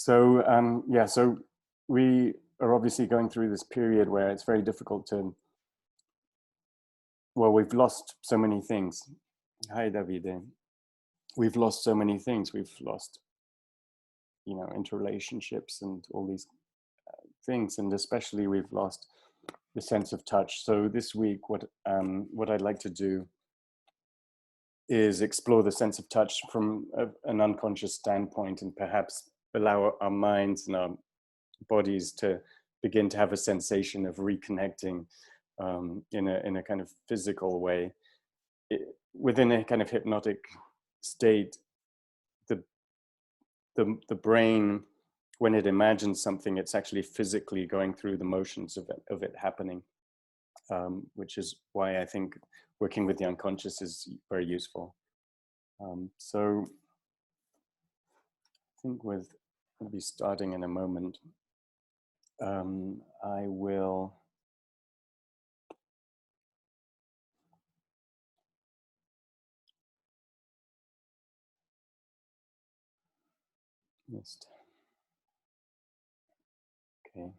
Yeah, so we are obviously going through this period where it's very difficult to, well, we've lost so many things. Hi, Davide. We've lost so many things. We've lost, interrelationships and all these things, and especially we've lost the sense of touch. So this week, what I'd like to do is explore the sense of touch from an unconscious standpoint, and perhaps allow our minds and our bodies to begin to have a sensation of reconnecting in a kind of physical way. Within a kind of hypnotic state, the brain, when it imagines something, it's actually physically going through the motions of it happening, which is why I think working with the unconscious is very useful. So I think we'll be starting in a moment. I will just, okay.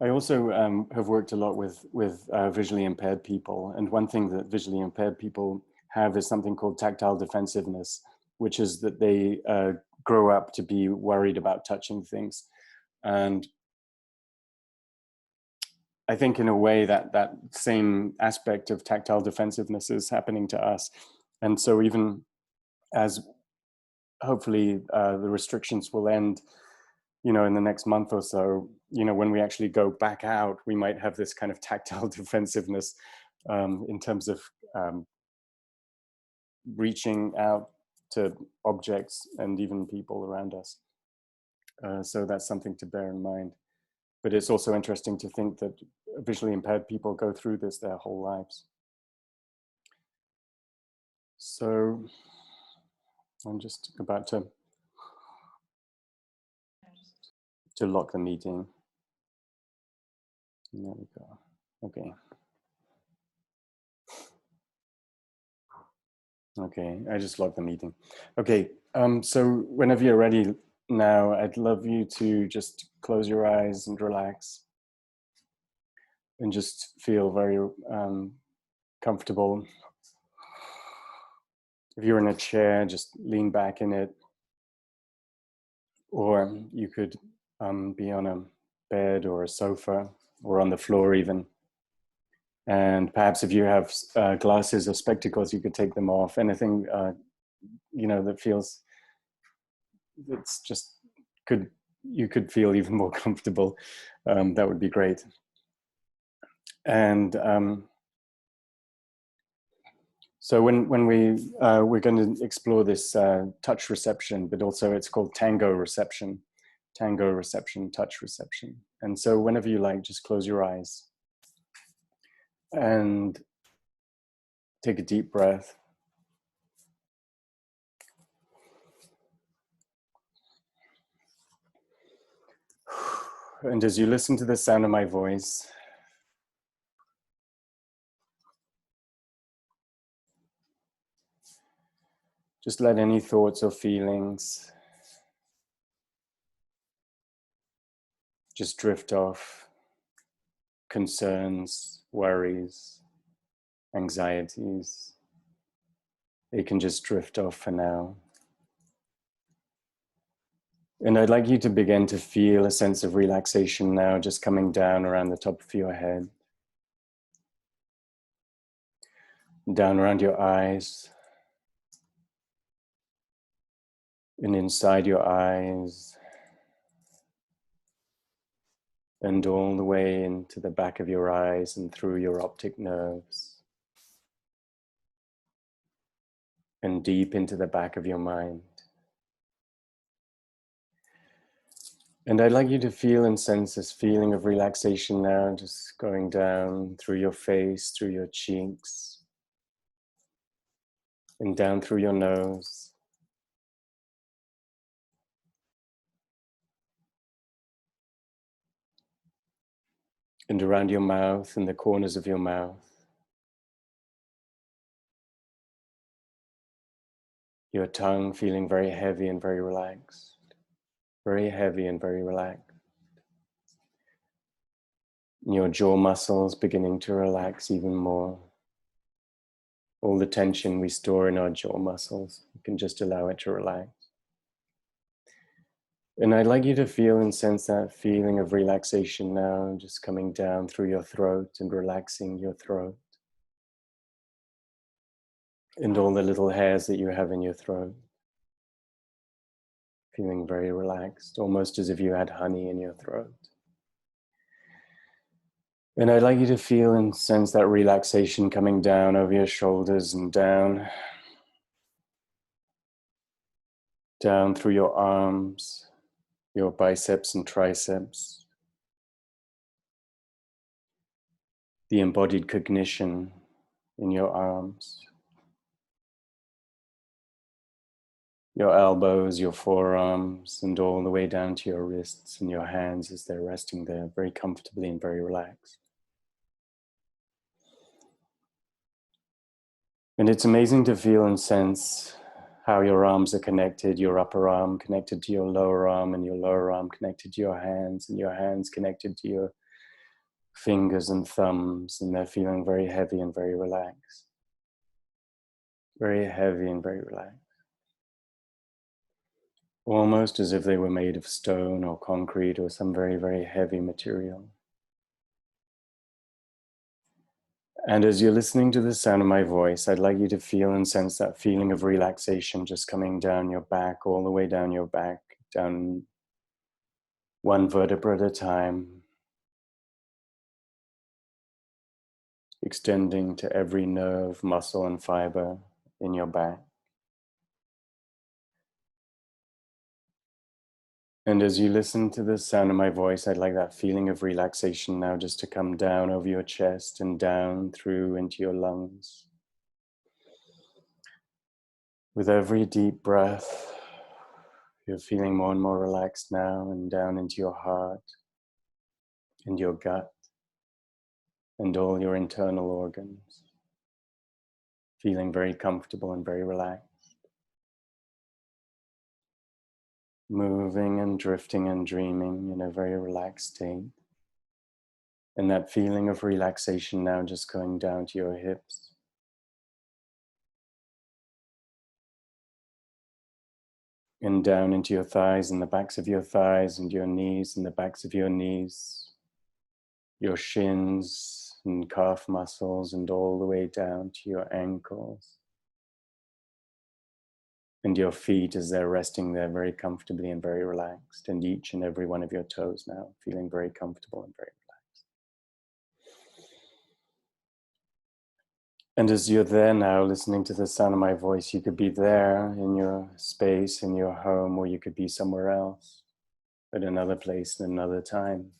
I also have worked a lot with visually impaired people, and one thing that visually impaired people have is something called tactile defensiveness, which is that they grow up to be worried about touching things. And I think in a way that same aspect of tactile defensiveness is happening to us. And so even as hopefully the restrictions will end, in the next month or so, when we actually go back out, we might have this kind of tactile defensiveness in terms of reaching out to objects and even people around us. So that's something to bear in mind. But it's also interesting to think that visually impaired people go through this their whole lives. So I'm just about to lock the meeting. There we go. Okay. Okay, I just logged the meeting. Okay, so whenever you're ready now, I'd love you to just close your eyes and relax. And just feel very comfortable. If you're in a chair, just lean back in it. Or you could be on a bed or a sofa or on the floor even. And perhaps if you have glasses or spectacles, you could take them off. Anything, that feels, it's just you could feel even more comfortable. That would be great. And so when we're going to explore this touch reception, but also it's called tango reception, touch reception. And so whenever you like, just close your eyes and take a deep breath. And as you listen to the sound of my voice, just let any thoughts or feelings just drift off. Concerns, worries, anxieties, they can just drift off for now. And I'd like you to begin to feel a sense of relaxation now, just coming down around the top of your head, down around your eyes, and inside your eyes, and all the way into the back of your eyes and through your optic nerves, and deep into the back of your mind. And I'd like you to feel and sense this feeling of relaxation now, just going down through your face, through your cheeks, and down through your nose. and around your mouth and the corners of your mouth. Your tongue feeling very heavy and very relaxed. Very heavy and very relaxed. Your jaw muscles beginning to relax even more. All the tension we store in our jaw muscles, you can just allow it to relax. And I'd like you to feel and sense that feeling of relaxation now, just coming down through your throat and relaxing your throat. And all the little hairs that you have in your throat. Feeling very relaxed, almost as if you had honey in your throat. And I'd like you to feel and sense that relaxation coming down over your shoulders and down through your arms, your biceps and triceps, the embodied cognition in your arms, your elbows, your forearms, and all the way down to your wrists and your hands as they're resting there very comfortably and very relaxed. And it's amazing to feel and sense how your arms are connected, your upper arm connected to your lower arm, and your lower arm connected to your hands, and your hands connected to your fingers and thumbs, and they're feeling very heavy and very relaxed. Very heavy and very relaxed. Almost as if they were made of stone or concrete or some very, very heavy material. And as you're listening to the sound of my voice, I'd like you to feel and sense that feeling of relaxation just coming down your back, all the way down your back, down one vertebra at a time, extending to every nerve, muscle, and fiber in your back. And as you listen to the sound of my voice, I'd like that feeling of relaxation now just to come down over your chest and down through into your lungs. With every deep breath, you're feeling more and more relaxed now, and down into your heart and your gut and all your internal organs. Feeling very comfortable and very relaxed. Moving and drifting and dreaming in a very relaxed state. And that feeling of relaxation now just going down to your hips. And down into your thighs and the backs of your thighs and your knees and the backs of your knees. Your shins and calf muscles and all the way down to your ankles. And your feet as they're resting there very comfortably and very relaxed. And each and every one of your toes now feeling very comfortable and very relaxed. And as you're there now listening to the sound of my voice, you could be there in your space, in your home, or you could be somewhere else, at another place, in another time.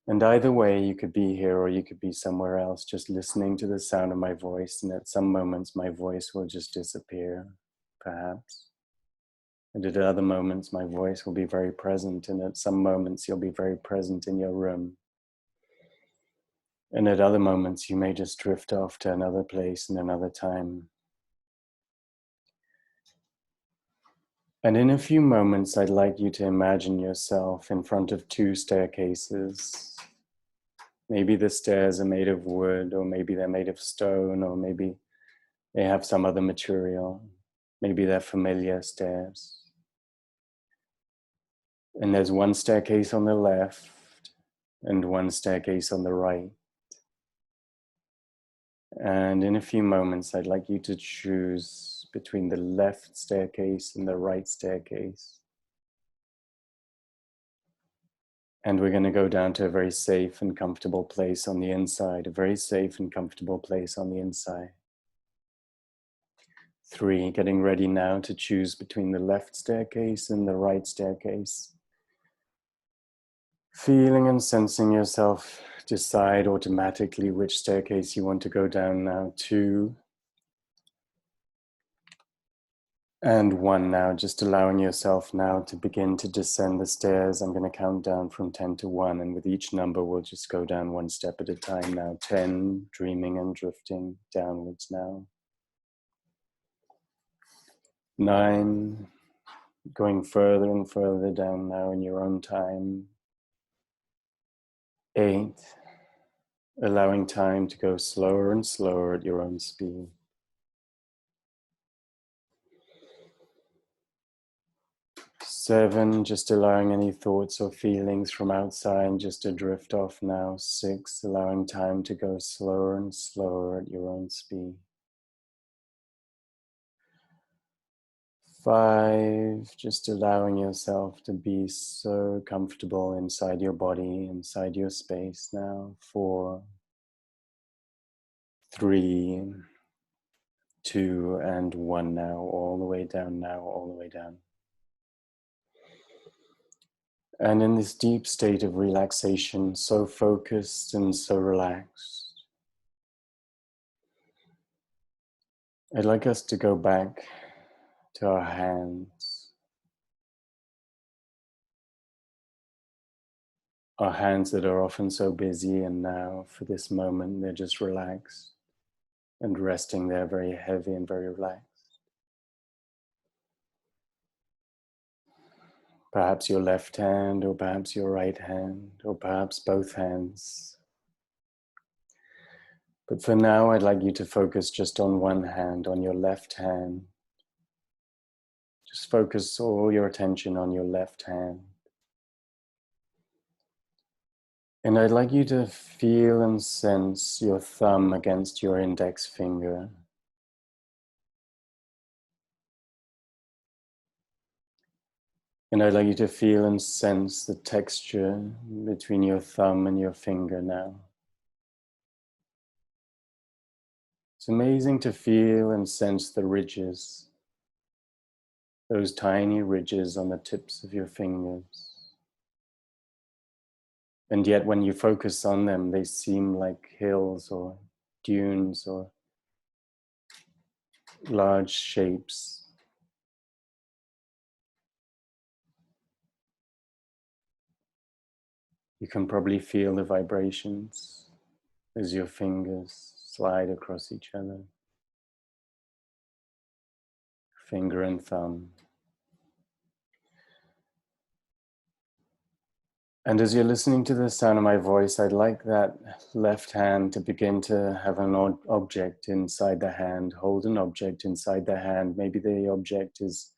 And either way, you could be here or you could be somewhere else, just listening to the sound of my voice. And at some moments, my voice will just disappear, perhaps. And at other moments, my voice will be very present. And at some moments, you'll be very present in your room. And at other moments, you may just drift off to another place and another time. And in a few moments, I'd like you to imagine yourself in front of two staircases. Maybe the stairs are made of wood, or maybe they're made of stone, or maybe they have some other material. Maybe they're familiar stairs. And there's one staircase on the left and one staircase on the right. And in a few moments, I'd like you to choose between the left staircase and the right staircase. And we're going to go down to a very safe and comfortable place on the inside, a very safe and comfortable place on the inside. 3, getting ready now to choose between the left staircase and the right staircase. Feeling and sensing yourself decide automatically which staircase you want to go down now. 2, And 1 now, just allowing yourself now to begin to descend the stairs. I'm going to count down from 10 to 1, and with each number we'll just go down one step at a time now. 10, dreaming and drifting downwards now. 9, going further and further down now in your own time. 8, allowing time to go slower and slower at your own speed. 7, just allowing any thoughts or feelings from outside just to drift off now. 6, allowing time to go slower and slower at your own speed. 5, just allowing yourself to be so comfortable inside your body, inside your space now. 4, 3, 2, and 1 now, all the way down now, all the way down. And in this deep state of relaxation, so focused and so relaxed, I'd like us to go back to our hands. Our hands that are often so busy, and now for this moment they're just relaxed and resting there, very heavy and very relaxed. Perhaps your left hand, or perhaps your right hand, or perhaps both hands. But for now, I'd like you to focus just on one hand, on your left hand. Just focus all your attention on your left hand. And I'd like you to feel and sense your thumb against your index finger. And I'd like you to feel and sense the texture between your thumb and your finger now. It's amazing to feel and sense the ridges, those tiny ridges on the tips of your fingers. And yet when you focus on them, they seem like hills or dunes or large shapes. You can probably feel the vibrations as your fingers slide across each other, finger and thumb. And as you're listening to the sound of my voice, I'd like that left hand to begin to have an object inside the hand, hold an object inside the hand. Maybe the object is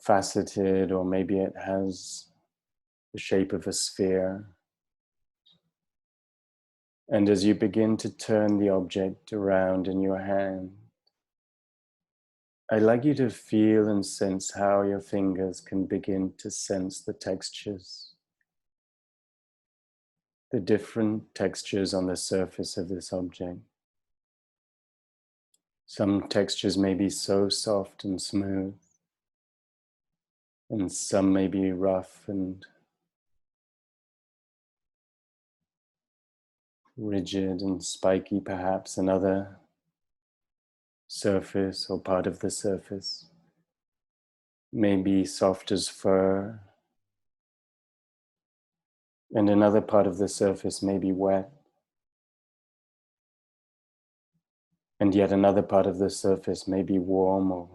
faceted, or maybe it has the shape of a sphere. And as you begin to turn the object around in your hand, I'd like you to feel and sense how your fingers can begin to sense the textures, the different textures on the surface of this object. Some textures may be so soft and smooth, and some may be rough and rigid and spiky, perhaps. Another surface or part of the surface may be soft as fur, and another part of the surface may be wet, and yet another part of the surface may be warm or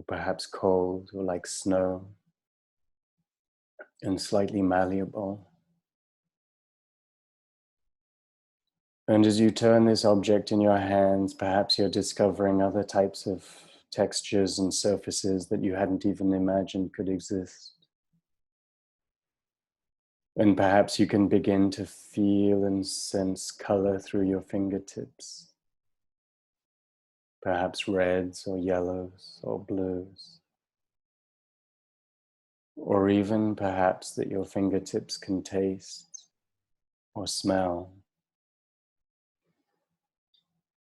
perhaps cold, or like snow, and slightly malleable. And as you turn this object in your hands, perhaps you're discovering other types of textures and surfaces that you hadn't even imagined could exist. And perhaps you can begin to feel and sense color through your fingertips. Perhaps reds or yellows or blues. Or even perhaps that your fingertips can taste or smell.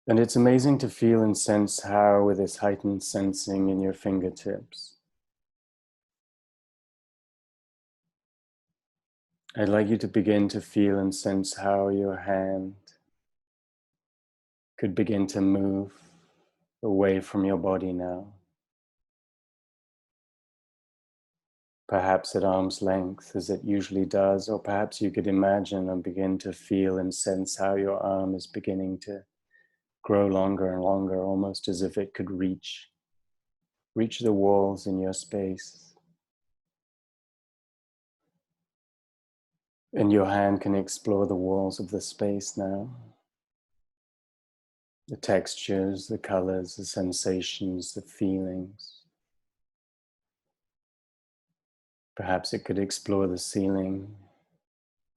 And it's amazing to feel and sense how, with this heightened sensing in your fingertips, I'd like you to begin to feel and sense how your hand could begin to move away from your body now. Perhaps at arm's length, as it usually does, or perhaps you could imagine and begin to feel and sense how your arm is beginning to grow longer and longer, almost as if it could reach the walls in your space. And your hand can explore the walls of the space now. The textures, the colors, the sensations, the feelings. Perhaps it could explore the ceiling,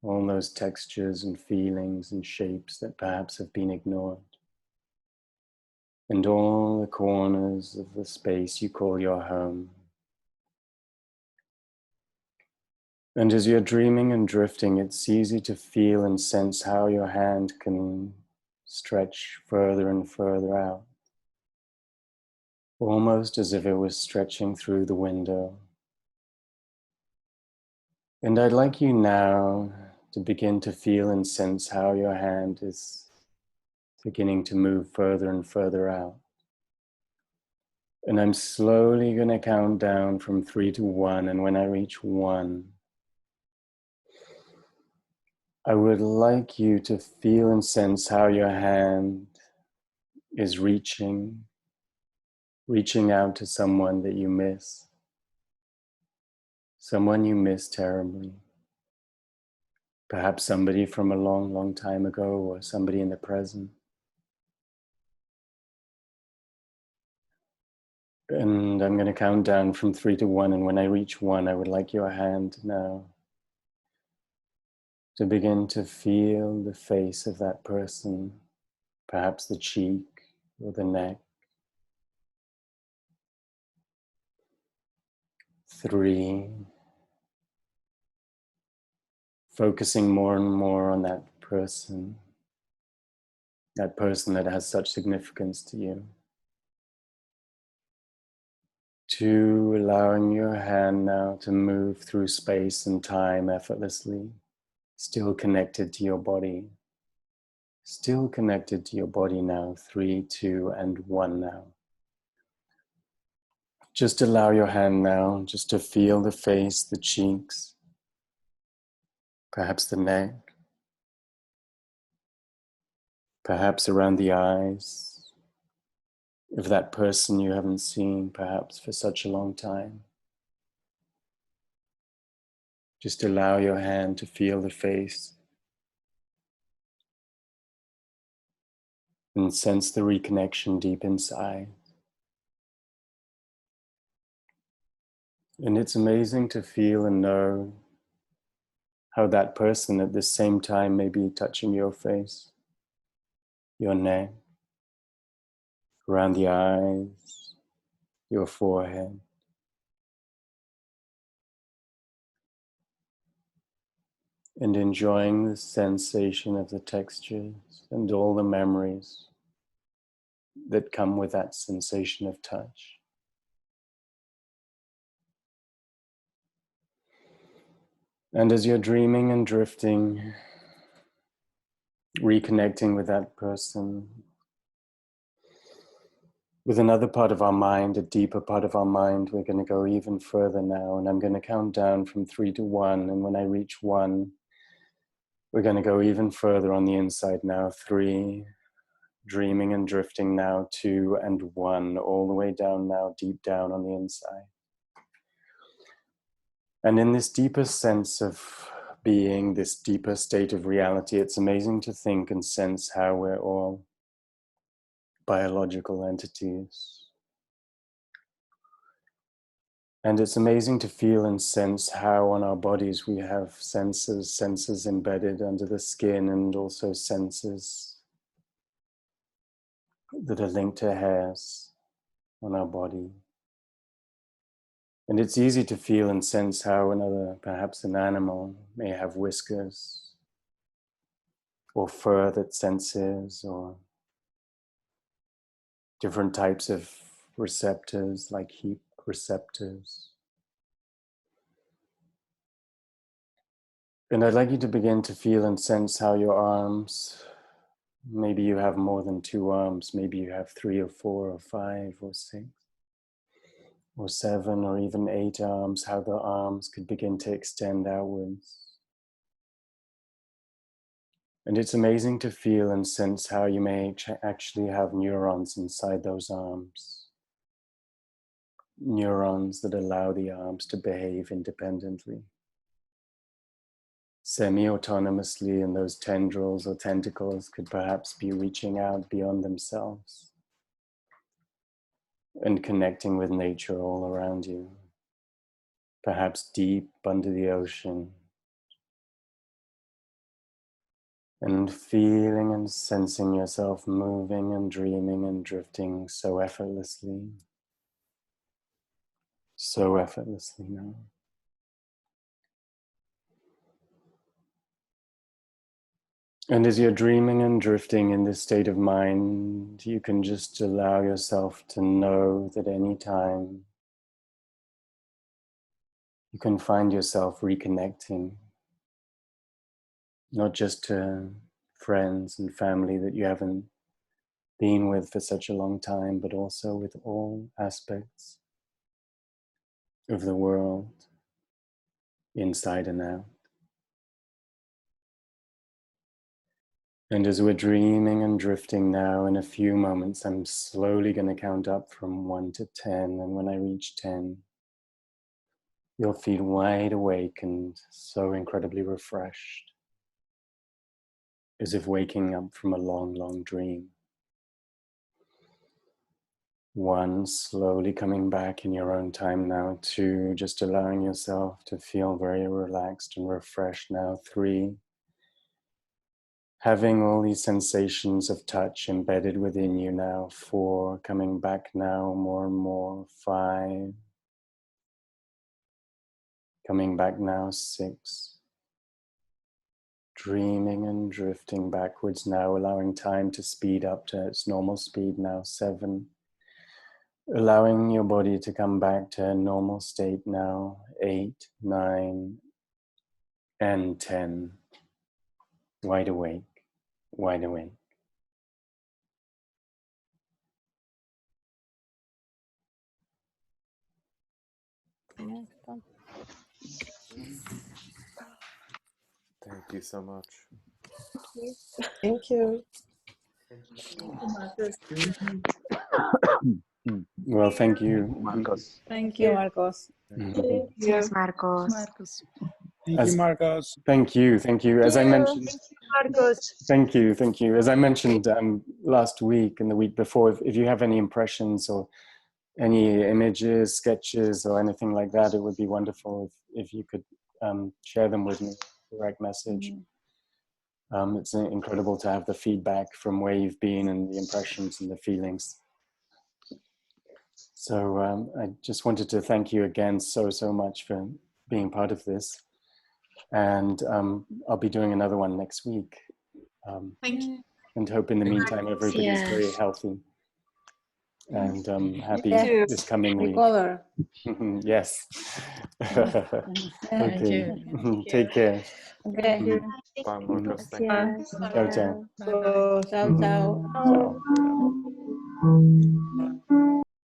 all those textures and feelings and shapes that perhaps have been ignored. And all the corners of the space you call your home. And as you're dreaming and drifting, it's easy to feel and sense how your hand can stretch further and further out, almost as if it was stretching through the window. And I'd like you now to begin to feel and sense how your hand is beginning to move further and further out. And I'm slowly going to count down from 3 to 1, and when I reach 1, I would like you to feel and sense how your hand is reaching out to someone that you miss. Someone you miss terribly. Perhaps somebody from a long, long time ago, or somebody in the present. And I'm going to count down from 3 to 1, and when I reach 1, I would like your hand now to begin to feel the face of that person, perhaps the cheek or the neck. 3, focusing more and more on that person that has such significance to you. 2, allowing your hand now to move through space and time effortlessly, still connected to your body. Still connected to your body now. 3, 2, and 1 now. Just allow your hand now just to feel the face, the cheeks, perhaps the neck, perhaps around the eyes of that person you haven't seen perhaps for such a long time. Just allow your hand to feel the face and sense the reconnection deep inside. And it's amazing to feel and know how that person at the same time may be touching your face, your neck, around the eyes, your forehead. And enjoying the sensation of the textures and all the memories that come with that sensation of touch. And as you're dreaming and drifting, reconnecting with that person, with another part of our mind, a deeper part of our mind, we're going to go even further now. And I'm going to count down from 3 to 1. And when I reach 1, we're going to go even further on the inside now. 3, dreaming and drifting now. 2 and 1, all the way down now, deep down on the inside. And in this deeper sense of being, this deeper state of reality, it's amazing to think and sense how we're all biological entities. And it's amazing to feel and sense how on our bodies we have senses embedded under the skin, and also senses that are linked to hairs on our body. And it's easy to feel and sense how perhaps an animal may have whiskers or fur that senses, or different types of receptors like heat receptors. And I'd like you to begin to feel and sense how your arms Maybe you have more than 2 arms. Maybe you have 3 or 4 or 5 or 6 or 7 or even 8 arms, how the arms could begin to extend outwards. And it's amazing to feel and sense how you may actually have neurons inside those arms. Neurons that allow the arms to behave independently, semi-autonomously, and those tendrils or tentacles could perhaps be reaching out beyond themselves and connecting with nature all around you, perhaps deep under the ocean, and feeling and sensing yourself moving and dreaming and drifting so effortlessly now. And as you're dreaming and drifting in this state of mind, you can just allow yourself to know that any time you can find yourself reconnecting, not just to friends and family that you haven't been with for such a long time, but also with all aspects of the world, inside and out. And as we're dreaming and drifting now, in a few moments, I'm slowly going to count up from 1 to 10. And when I reach 10, you'll feel wide awake and so incredibly refreshed, as if waking up from a long, long dream. 1, slowly coming back in your own time now. 2, just allowing yourself to feel very relaxed and refreshed now. 3, having all these sensations of touch embedded within you now. 4, coming back now more and more. 5, coming back now. 6, dreaming and drifting backwards now, allowing time to speed up to its normal speed now. 7, allowing your body to come back to a normal state now. 8, 9, and 10. Wide awake, wide awake. Thank you so much. Thank you. Well, thank you, Marcos. Thank you, Marcos. Yes, Marcos. Thank you, Marcos. Thank you. As I mentioned, Marcos. thank you. As I mentioned last week and the week before, if you have any impressions or any images, sketches, or anything like that, it would be wonderful if you could share them with me, direct message. It's incredible to have the feedback from where you've been and the impressions and the feelings. So I just wanted to thank you again so much for being part of this. And I'll be doing another one next week. Thank you. And hope in the meantime everybody's very healthy and happy this coming week. Recover. Yes. Thank Okay. Take care. Okay. Bye, Marcos. Thank you. Gracias. Ciao, ciao. Ciao, ciao. Ciao.